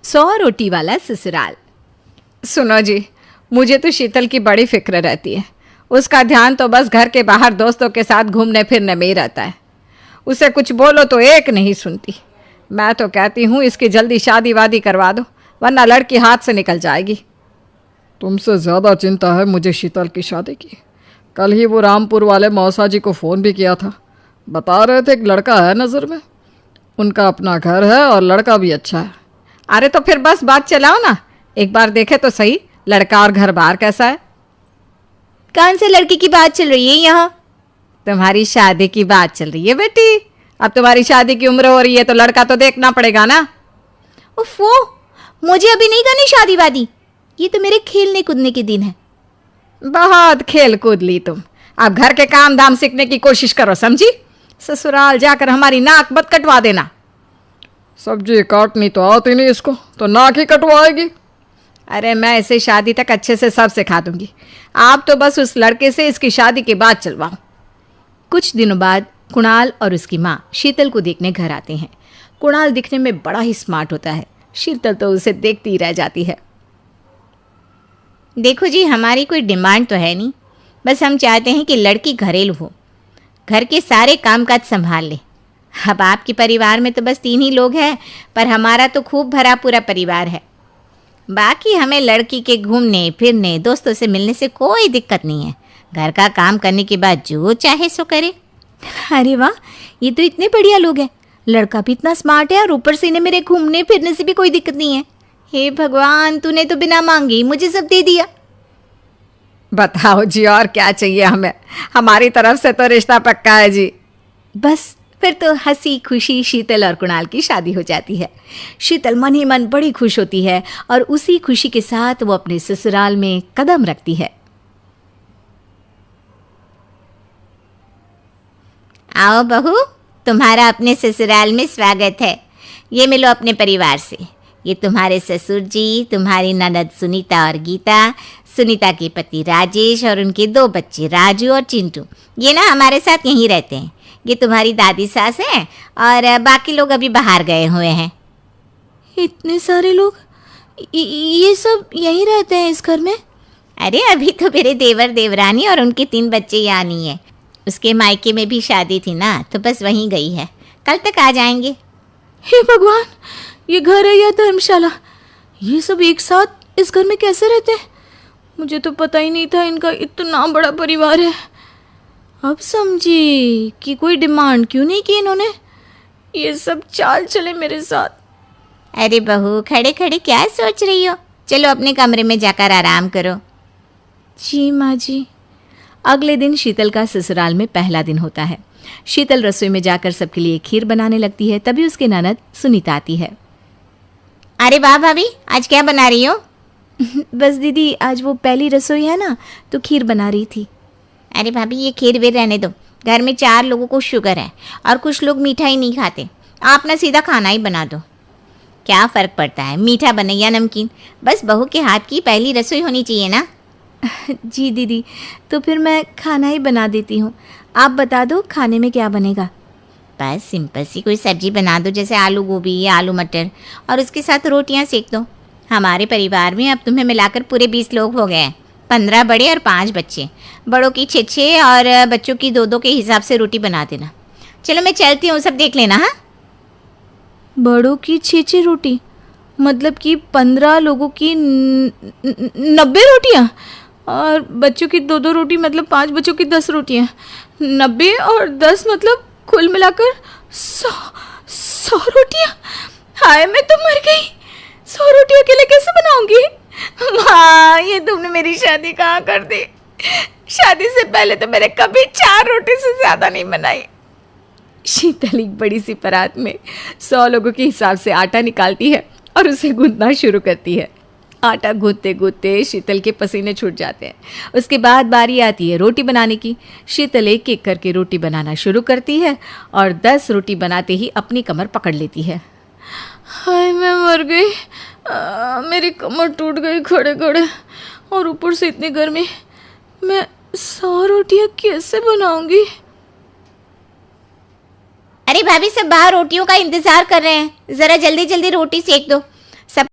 100 रोटी वाला ससुराल। सुनो जी, मुझे तो शीतल की बड़ी फिक्र रहती है। उसका ध्यान तो बस घर के बाहर दोस्तों के साथ घूमने फिरने में ही रहता है। उसे कुछ बोलो तो एक नहीं सुनती। मैं तो कहती हूँ इसकी जल्दी शादी वादी करवा दो, वरना लड़की हाथ से निकल जाएगी। तुमसे ज़्यादा चिंता है मुझे शीतल की शादी की। कल ही वो रामपुर वाले मौसा जी को फ़ोन भी किया था। बता रहे थे एक लड़का है नज़र में, उनका अपना घर है और लड़का भी अच्छा है। अरे तो फिर बस बात चलाओ ना, एक बार देखे तो सही लड़का और घर बार कैसा है। कौन से लड़के की बात चल रही है यहाँ? तुम्हारी शादी की बात चल रही है बेटी। अब तुम्हारी शादी की उम्र हो रही है तो लड़का तो देखना पड़ेगा ना। उफ, वो मुझे अभी नहीं करनी शादी वादी। ये तो मेरे खेलने कूदने के दिन है। बहुत खेल कूद ली तुम, अब घर के काम धाम सीखने की कोशिश करो, समझी? ससुराल जाकर हमारी नाक मत कटवा देना। सब्जी काटनी तो आती नहीं इसको, तो नाक ही कटवाएगी। अरे मैं इसे शादी तक अच्छे से सब सिखा दूंगी। आप तो बस उस लड़के से इसकी शादी के बाद चलवाओ। कुछ दिनों बाद कुणाल और उसकी माँ शीतल को देखने घर आते हैं। कुणाल दिखने में बड़ा ही स्मार्ट होता है। शीतल तो उसे देखती ही रह जाती है। देखो जी, हमारी कोई डिमांड तो है नहीं, बस हम चाहते हैं कि लड़की घरेलू हो, घर के सारे कामकाज संभाल ले। अब आपके परिवार में तो बस 3 ही लोग हैं, पर हमारा तो खूब भरा पूरा परिवार है। बाकी हमें लड़की के घूमने फिरने दोस्तों से मिलने से कोई दिक्कत नहीं है। घर का काम करने के बाद जो चाहे सो करे। अरे वाह, ये तो इतने बढ़िया लोग हैं। लड़का भी इतना स्मार्ट है और ऊपर से इन्हें मेरे घूमने फिरने से भी कोई दिक्कत नहीं है। हे भगवान, तूने तो बिना मांगे ही मुझे सब दे दिया। बताओ जी, और क्या चाहिए हमें? हमारी तरफ से तो रिश्ता पक्का है जी। बस फिर तो हंसी खुशी शीतल और कुणाल की शादी हो जाती है। शीतल मन ही मन बड़ी खुश होती है और उसी खुशी के साथ वो अपने ससुराल में कदम रखती है। आओ बहू, तुम्हारा अपने ससुराल में स्वागत है। ये मिलो अपने परिवार से। ये तुम्हारे ससुर जी, तुम्हारी ननद सुनीता और गीता, सुनीता के पति राजेश और उनके 2 बच्चे राजू और चिंटू। ये ना हमारे साथ यहीं रहते हैं। ये तुम्हारी दादी सास हैं और बाकी लोग अभी बाहर गए हुए हैं। इतने सारे लोग, ये सब यहीं रहते हैं इस घर में? अरे अभी तो मेरे देवर देवरानी और उनके 3 बच्चे यहाँ नहीं है। उसके मायके में भी शादी थी ना, तो बस वहीं गई है। कल तक आ जाएंगे। हे भगवान, ये घर है या धर्मशाला? ये सब एक साथ इस घर में कैसे रहते हैं? मुझे तो पता ही नहीं था इनका इतना बड़ा परिवार है। अब समझी कि कोई डिमांड क्यों नहीं की इन्होंने। ये सब चाल चले मेरे साथ। अरे बहू, खड़े खड़े क्या सोच रही हो? चलो अपने कमरे में जाकर आराम करो। जी माँ जी। अगले दिन शीतल का ससुराल में पहला दिन होता है। शीतल रसोई में जाकर सबके लिए खीर बनाने लगती है। तभी उसके ननद सुनीता आती है। अरे वाह भाभी, आज क्या बना रही हो? बस दीदी, आज वो पहली रसोई है ना, तो खीर बना रही थी। अरे भाभी, ये खीर वीर रहने दो। घर में 4 लोगों को शुगर है और कुछ लोग मीठा ही नहीं खाते। आप ना सीधा खाना ही बना दो। क्या फ़र्क पड़ता है मीठा बने या नमकीन? बस बहू के हाथ की पहली रसोई होनी चाहिए ना। जी दीदी, तो फिर मैं खाना ही बना देती हूँ। आप बता दो खाने में क्या बनेगा? बस सिंपल सी कोई सब्जी बना दो, जैसे आलू गोभी या आलू मटर, और उसके साथ रोटियां सेक दो। हमारे परिवार में अब तुम्हें मिलाकर पूरे 20 लोग हो गए हैं। 15 बड़े और 5 बच्चे। बड़ों की 6 और बच्चों की 2 के हिसाब से रोटी बना देना। चलो मैं चलती हूँ, सब देख लेना। हाँ, बड़ों की 6 रोटी मतलब कि 15 लोगों की 90 रोटियाँ, और बच्चों की 2 रोटी मतलब 5 बच्चों की 10 रोटियाँ। 90 और 10 मतलब कुल मिलाकर 100 रोटियाँ। हाय, मैं तो मर गई। 100 रोटी अकेले कैसे बनाऊंगी? माँ, ये तुमने मेरी शादी कहाँ कर दी? शादी से पहले तो मैंने कभी 4 रोटी से ज़्यादा नहीं बनाई। शीतल एक बड़ी सी परात में 100 लोगों के हिसाब से आटा निकालती है और उसे गूंथना शुरू करती है। आटा गूंथते गूंथते शीतल के पसीने छूट जाते हैं। उसके बाद बारी आती है रोटी बनाने की। शीतल एक एक करके रोटी बनाना शुरू करती है और 10 रोटी बनाते ही अपनी कमर पकड़ लेती है। हाय, मैं मर गई। मेरी कमर टूट गई खड़े खड़े, और ऊपर से इतनी गर्मी। मैं 100 रोटियाँ कैसे बनाऊंगी? अरे भाभी, सब बाहर रोटियों का इंतजार कर रहे हैं। ज़रा जल्दी जल्दी रोटी सेक दो।